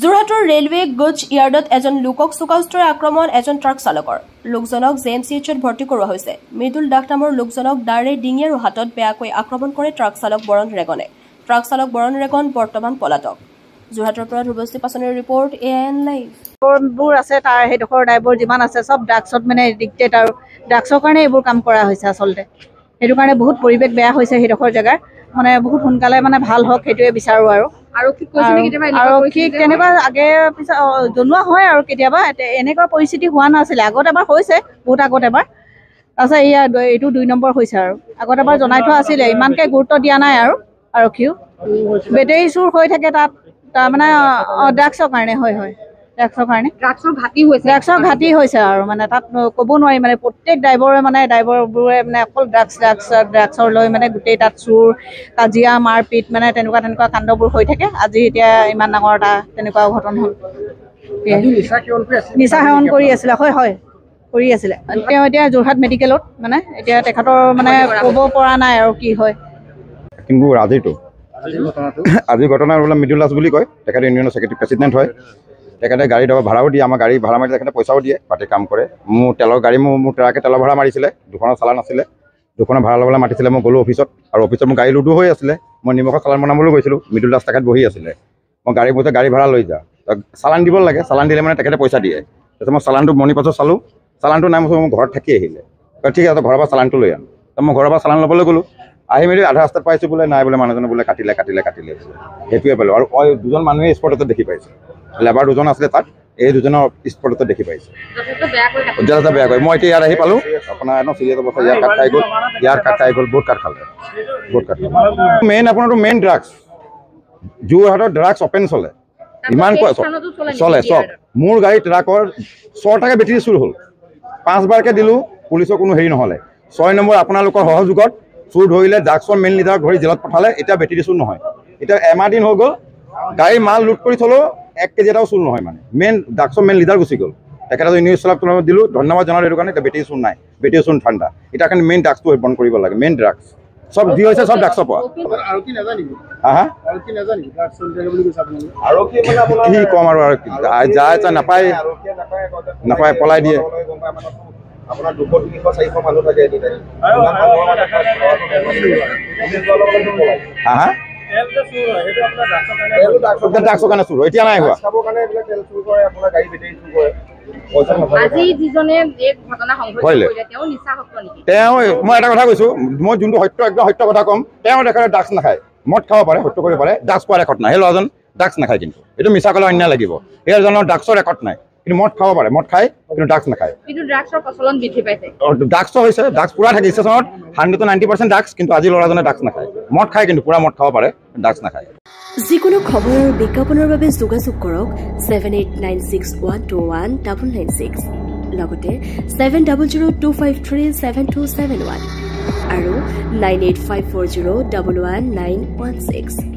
যোৰহাটৰ railway goods ইয়াৰ্ডত এজন লোকক চোকাউষ্টৰে আক্ৰমণ এজন ট্ৰাক চালকৰ লোকজনক জেএমচিএইচত ভৰ্তি কৰোৱা হৈছে মৃদুল দাস নামৰ লোকজনক দাৰে ডিঙি আৰু হাতত বেয়াকৈ আক্ৰমণ কৰে ট্ৰাক চালক বৰণ ৰেগনে ট্ৰাক চালক বৰণ ৰেগন বৰ্তমান পলাতক যোৰহাটৰ পৰা ধ্ৰুৱশ্ৰী পাছনিৰ ৰিপৰ্ট এএন লাইভ বোৰ আছে তাৰ হেডখৰ ড্ৰাইভাৰ যিমান আছে সব ড্ৰাগছত মানে ডিক্টেট আৰু ড্ৰাগছৰ কাৰণে এইবোৰ কাম কৰা হৈছে আসলতে সেইটো কাৰণে বহুত পৰিৱেশ বেয়া হৈছে হেডখৰ জায়গা মানে বহুত সোনকালে মানে ভাল হওক সেইটোৱে বিচাৰো আৰু কি কেনেকুৱা আগে পিছে জনোৱা হয় আৰু কেতিয়াবা এনেকুৱা পৰিস্থিতি হোৱা নাছিলে আগত এবাৰ হৈছে বহুত আগত এবাৰ তাৰপিছত এইটো 2 নম্বৰ হৈছে আৰু আগত এবাৰ জনাই থোৱা আছিলে ইমানকে গুৰুত্ব দিয়া নাই আৰু আৰক্ষীও বেটেৰী চুৰ হৈ থাকে তাত তাৰমানে ড্ৰাগছৰ কাৰণে হয় ড্ৰাগছৰ ঘাটি হৈছে আৰু মানে তাত ক'ব নোৱাৰি মানে প্ৰত্যেক ড্ৰাইভাৰবোৰে মানে অকল ড্ৰাগছৰ লৈ মানে গোটেই তাত চুৰ কাজিয়া মাৰপিট মানে তেনেকুৱা কাণ্ডবোৰ হৈ থাকে আজি এতিয়া ইমান ডাঙৰ এটা তেনেকুৱা অঘটন হ'ল নিচা সেৱন কৰি আছিলে হয় কৰি আছিলে তেওঁ এতিয়া যোৰহাট মেডিকেলত মানে এতিয়া তেখেতৰ মানে ক'ব পৰা নাই আৰু কি হয় কিন্তু আজি ঘটনা বোলে মৃদুল দাস বুলি কয় তেখেতে ইউনিয়নৰ ছেক্ৰেটাৰী প্ৰেচিডেণ্ট হয় তেখেতে গাড়ী ভাড়াও দিয়ে আমাৰ গাড়ী ভাড়া মাৰি তেখেতে পইচাও দিয়ে পাতি কাম কৰে মোৰ তেলৰ গাড়ী মোৰ ট্ৰাকে তেলৰ ভাড়া মাৰিছিলে দুখনৰ চালান আছিলে দুখনৰ ভাড়া ল'বলৈ মাতিছিলে মই গ'লোঁ অফিচত আৰু অফিচত মোৰ গাড়ী লুডু হৈ আছিলে মই নিমখৰ চালান বনাবলৈ গৈছিলোঁ মৃদুল দাস তেখেত বহি আছিলে মই গাড়ী ভাড়া লৈ যাওঁ চালান দিব লাগে চালান দিলে মানে তেখেতে পইচা দিয়ে তাৰপিছত মই চালানটো মণি পাছত চালোঁ চালানটো নাই মোৰ ঘৰত থাকি আহিলে ঠিক আছে ঘৰৰ পৰা চালানটো লৈ আনো মই ঘৰৰ পৰা চালান ল'বলৈ গ'লোঁ আহি মেলি আধা ৰাস্তাত পাইছোঁ বোলে নাই বোলে মানুহজনে বোলে কাটিলে সেইটোৱে পালোঁ আৰু দুজন মানুহে স্পটতে দেখি পাইছে লেবাৰ দুজন আছিলে তাত এই দুজনৰ স্পটতে দেখি পাইছে যথেষ্ট বেয়া কৰি মই এতিয়া ইয়াত আহি পালোঁ আপোনাৰ একদম চিৰিয়াছ অৱস্থা ইয়াৰ কাট খাই গ'ল বহুত কাট খালে মেইন ড্ৰাগছ যোৰহাটত ড্ৰাগছ অপেন চলে ইমান চলে চব মোৰ গাড়ী ট্ৰাকৰ 6টাকে বেটেৰী চুৰ হ'ল 5বাৰকৈ দিলোঁ পুলিচৰ কোনো হেৰি নহ'লে 6 নম্বৰ আপোনালোকৰ সহযোগত চুৰ ধৰিলে ড্ৰাগছৰ মেইন লিডাৰক ধৰি জেলত পঠালে এতিয়া বেটেৰী চুৰ নহয় এতিয়া এমাহ দিন হৈ গ'ল গাড়ী মাল লুট কৰি থ'লেও 1 কেজি এটাও চুৰ নহয় মানে মেইন ড্ৰাগছৰ মেইন লিডাৰ গুচি গ'ল তেখেতে নিউজ চলাক তুলনাত দিলোঁ ধন্যবাদ জনালোঁ সেইটো কাৰণে এতিয়া বেটেৰী চুৰ নাই বেটেৰী চুৰ ঠাণ্ডা এতিয়া কাৰণে মেইন ড্ৰাগছটো বন্ধ কৰিব লাগে মেইন ড্ৰাগছ সব যি হৈছে সব ড্ৰাগছৰ পৰা কি ক'ম আৰু যায় নাপায় পলাই দিয়ে আপোনাৰ 200-300-400 মানুহ থাকে ড্ৰাগছৰ কাৰণে চুৰ এতিয়া নাই হোৱা তেওঁ মই এটা কথা কৈছোঁ মই যোনটো একদম সত্য কথা ক'ম তেওঁ দেখালে ড্ৰাগছ নাখায় মদ খাব পাৰে সত্য কৰিব পাৰে ড্ৰাগছ খোৱাৰ ৰেকৰ্ড নাই সেই ল'ৰাজন ড্ৰাগছ নাখায় কিন্তু এইটো মিছা ক'লে অন্যায় লাগিব এইজনৰ ড্ৰাগছৰ ৰেকৰ্ড নাই কিন্তু মদ খাব পাৰে মদ খায় কিন্তু ড্ৰাগছ নাখায় ড্ৰাগছৰ হৈছে ড্ৰাগছ পুৰা থাকে ষ্টেচনত 100-90% ড্ৰাগছ কিন্তু আজি ল'ৰাজনে ড্ৰাগছ নাখায় মদ খায় কিন্তু পুৰা মদ খাব পাৰে ড্ৰাগছ নাখায় যিকোনো খবৰ আৰু বিজ্ঞাপনৰ বাবে যোগাযোগ কৰক 7896121996 লগতে 7002537271 আৰু 9854011916